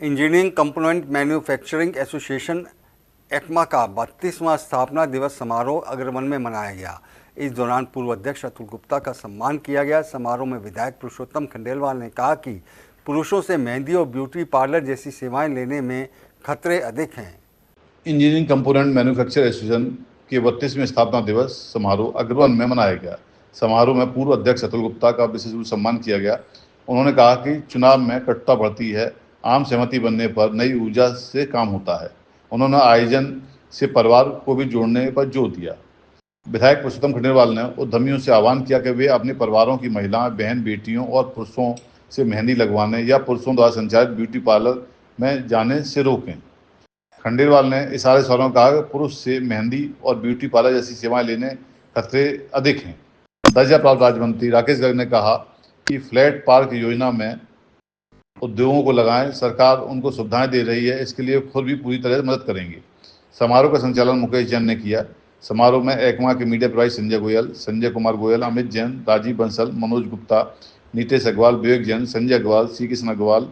Engineering component manufacturing association ECMA का 32वां स्थापना दिवस समारोह अग्रवन में मनाया गया। इस दौरान पूर्व अध्यक्ष अतुल गुप्ता का सम्मान किया गया। समारोह में विधायक पुरुषोत्तम खंडेलवाल ने कहा कि पुरुषों से मेहंदी और ब्यूटी पार्लर जैसी सेवाएं लेने में खतरे अधिक हैं। इंजीनियरिंग कंपोनेंट मैन्युफैक्चर एसोसिएशन के 32वें स्थापना दिवस समारोह अग्रवन में मनाया गया। समारोह में पूर्व अध्यक्ष अतुल गुप्ता का विशेष रूप से सम्मान किया गया। उन्होंने कहा कि चुनाव में कटुता बढ़ती है, आम सहमति बनने पर नई ऊर्जा से काम होता है। उन्होंने आयोजन से परिवार को भी जोड़ने पर जोर दिया। विधायक पुरुषोत्तम खंडेलवाल ने उद्यमियों से आह्वान किया कि वे अपने परिवारों की महिलाएं, बहन, बेटियों और पुरुषों से मेहंदी लगवाने या पुरुषों द्वारा संचालित ब्यूटी पार्लर में जाने से रोकें। खंडेलवाल ने इशारे स्वरों में कहा कि पुरुष से मेहंदी और ब्यूटी पार्लर जैसी सेवाएं लेने खतरे अधिक हैं। दर्जा प्राप्त राज्य मंत्री राकेश गर्ग ने कहा कि फ्लैट पार्क योजना में उद्योगों को लगाएं, सरकार उनको सुविधाएं दे रही है, इसके लिए खुद भी पूरी तरह मदद करेंगे। समारोह का संचालन मुकेश जैन ने किया। समारोह में एक्मा के मीडिया प्रभारी संजय गोयल, संजय कुमार गोयल, अमित जैन, राजीव बंसल, मनोज गुप्ता, नीतेश अग्रवाल, विवेक जैन, संजय अग्रवाल, श्री कृष्ण अग्रवाल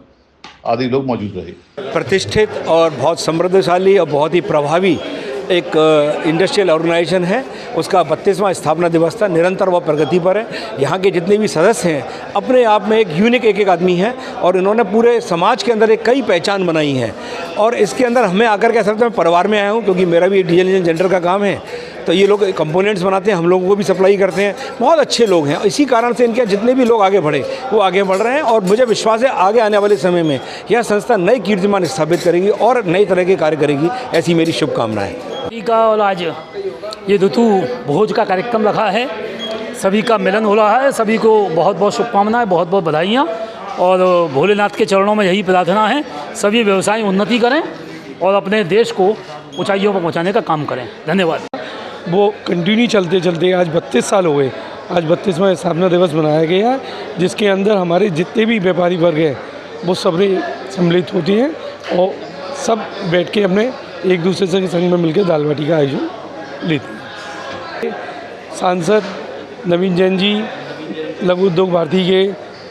आदि लोग मौजूद रहे। प्रतिष्ठित और बहुत समृद्धशाली और बहुत ही प्रभावी एक इंडस्ट्रियल ऑर्गेनाइजेशन है। उसका 32वां स्थापना दिवस था। निरंतर वह प्रगति पर है। यहाँ के जितने भी सदस्य हैं अपने आप में एक यूनिक एक आदमी है और इन्होंने पूरे समाज के अंदर एक कई पहचान बनाई है। और इसके अंदर हमें आकर के मैं परिवार में आया हूँ, क्योंकि मेरा भी डीजल इंजन जनरेटर का काम है। तो ये लोग कंपोनेंट्स बनाते हैं, हम लोगों को भी सप्लाई करते हैं। बहुत अच्छे लोग हैं। इसी कारण से इनके जितने भी लोग आगे बढ़े वो आगे बढ़ रहे हैं और मुझे विश्वास है आगे आने वाले समय में यह संस्था नई कीर्तिमान स्थापित करेगी और नई तरह के कार्य करेगी। ऐसी मेरी शुभकामनाएं। सभी का और आज ये ऋतु भोज का कार्यक्रम रखा है, सभी का मिलन हो रहा है। सभी को बहुत बहुत शुभकामनाएं, बहुत बहुत बधाइयाँ और भोलेनाथ के चरणों में यही प्रार्थना है सभी व्यवसाय उन्नति करें और अपने देश को ऊंचाइयों पर पहुंचाने का काम करें। धन्यवाद। वो कंटिन्यू चलते चलते आज 32 साल हो गए। आज 32वां स्थापना दिवस मनाया गया, जिसके अंदर हमारे जितने भी व्यापारी वर्ग हैं वो सबने सम्मिलित होती हैं और सब बैठ के अपने एक दूसरे से संग में मिलकर दाल बाटी का आयोजन लेते हैं। सांसद नवीन जैन जी, लघु उद्योग भारती के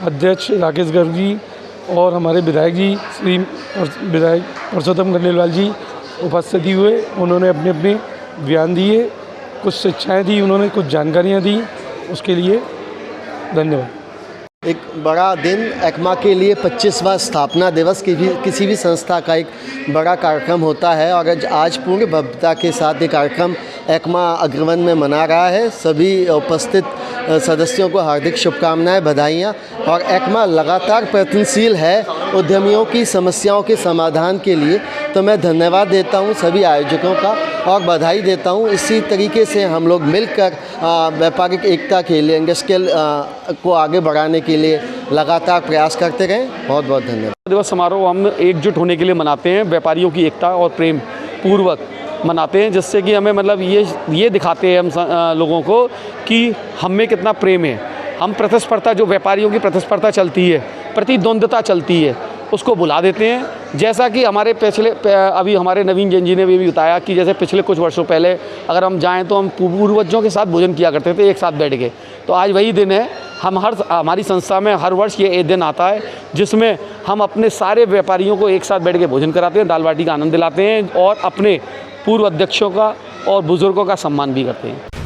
अध्यक्ष राकेश गर्ग जी और हमारे विधायक जी श्री विधायक पुरुषोत्तम खंडेलवाल जी उपस्थित हुए। उन्होंने अपने अपने बयान दिए, कुछ शिक्षाएं दी, उन्होंने कुछ जानकारियां दी। उसके लिए धन्यवाद। एक बड़ा दिन एक्मा के लिए 25वां स्थापना दिवस किसी भी संस्था का एक बड़ा कार्यक्रम होता है और आज पूर्ण भव्यता के साथ ये कार्यक्रम एक्मा अग्रवन में मना रहा है। सभी उपस्थित सदस्यों को हार्दिक शुभकामनाएं, बधाइयाँ। और एक्मा लगातार प्रयत्नशील है उद्यमियों की समस्याओं के समाधान के लिए, तो मैं धन्यवाद देता हूं सभी आयोजकों का और बधाई देता हूं। इसी तरीके से हम लोग मिलकर व्यापारिक एकता के लिए, इंडस्ट्रियल को आगे बढ़ाने के लिए लगातार प्रयास करते रहें। बहुत बहुत धन्यवाद। दिवस समारोह हम एकजुट होने के लिए मनाते हैं, व्यापारियों की एकता और प्रेम पूर्वक मनाते हैं, जिससे कि हमें मतलब ये दिखाते हैं हम लोगों को कि हम में कितना प्रेम है। हम प्रतिस्पर्धा, जो व्यापारियों की प्रतिस्पर्धा चलती है, प्रतिद्वंद्विता चलती है, उसको भुला देते हैं। जैसा कि हमारे अभी हमारे नवीन जैन जी ने भी बताया कि जैसे पिछले कुछ वर्षों पहले अगर हम जाएं तो हम पूर्वजों के साथ भोजन किया करते थे एक साथ बैठ के। तो आज वही दिन है। हमारी संस्था में हर वर्ष ये दिन आता है जिसमें हम अपने सारे व्यापारियों को एक साथ बैठ के भोजन कराते हैं, दाल बाटी का आनंद दिलाते हैं और अपने पूर्व अध्यक्षों का और बुजुर्गों का सम्मान भी करते हैं।